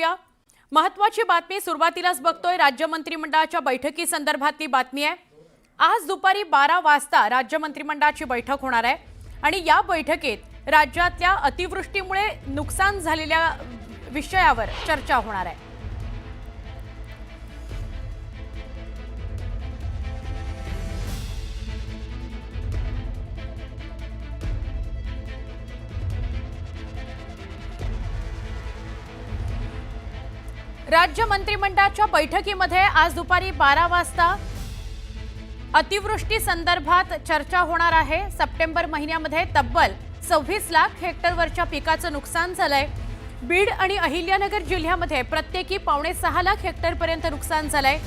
करूया। महत्त्वाची बातमी सुरुवातीलाच बघतोय, राज्य मंत्रिमंडळाच्या बैठकी संदर्भातली बातमी आहे। आज दुपारी 12 वाजता राज्य मंत्रिमंडळाची बैठक होणार आहे आणि या बैठकीत राज्यातल्या अतिवृष्टीमुळे नुकसान झालेल्या विषयावर चर्चा होणार आहे। राज्य मंत्रिमंडळाच्या बैठकीमध्ये आज दुपारी 12 वाजता अतिवृष्टी संदर्भात चर्चा होणार आहे। सप्टेंबर महिन्यामध्ये तब्बल 26 लाख हेक्टरवरच्या पिकाचं नुकसान झालंय। बीड आणि अहिल्यानगर जिल्ह्यामध्ये प्रत्येकी 5.5 लाख हेक्टरपर्यंत नुकसान झालंय।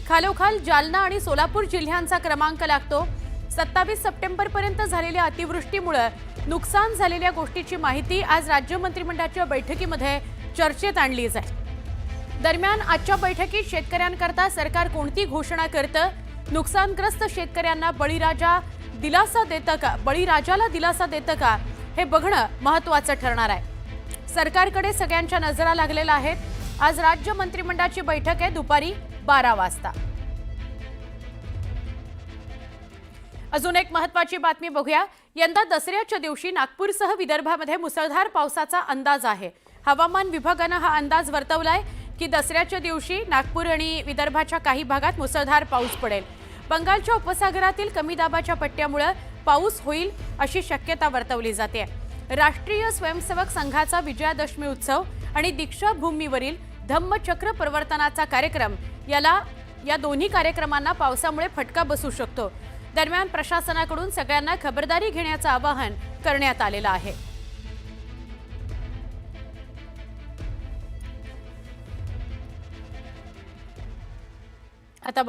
खालोखाल जालना आणि सोलापूर जिल्ह्यांचा क्रमांक लागतो। 27 सप्टेंबर पर्यंत झालेल्या अतिवृष्टीमुळे नुकसान झालेल्या गोष्टीची माहिती आज राज्य मंत्रिमंडळाच्या बैठकीमध्ये चर्चेत आणली जाईल। दरम्यान आजच्या बैठकीत शेतकऱ्यांकरता सरकार कोणती घोषणा करतं, नुकसानग्रस्त शेतकऱ्यांना बळीराजाला दिलासा देतं का, हे बघणं महत्त्वाचं ठरणार आहे। सरकारकडे सगळ्यांच्या नजरा लागलेल्या आहेत। आज राज्य मंत्रिमंडळाची बैठक आहे दुपारी 12 वाजता। अजून एक महत्त्वाची बातमी बघूया। यंदा दसऱ्याच्या दिवशी नागपूरसह विदर्भामध्ये मुसळधार पावसाचा अंदाज आहे। हवामान विभागानं हा अंदाज वर्तवलाय की दसऱ्याच्या दिवशी नागपूर आणि विदर्भाच्या काही भागात मुसळधार पाऊस पडेल। बंगालच्या उपसागरातील कमी दाबाच्या पट्ट्यामुळे पाऊस होईल अशी शक्यता वर्तवली जाते। राष्ट्रीय स्वयंसेवक संघाचा विजयादशमी उत्सव आणि दीक्षाभूमीवरील धम्मचक्र प्रवर्तनाचा कार्यक्रम या दोन्ही कार्यक्रमांना पावसामुळे फटका बसू शकतो। दरम्यान प्रशासनाकडून सगळ्यांना खबरदारी घेण्याचं आवाहन करण्यात आलेलं आहे। आता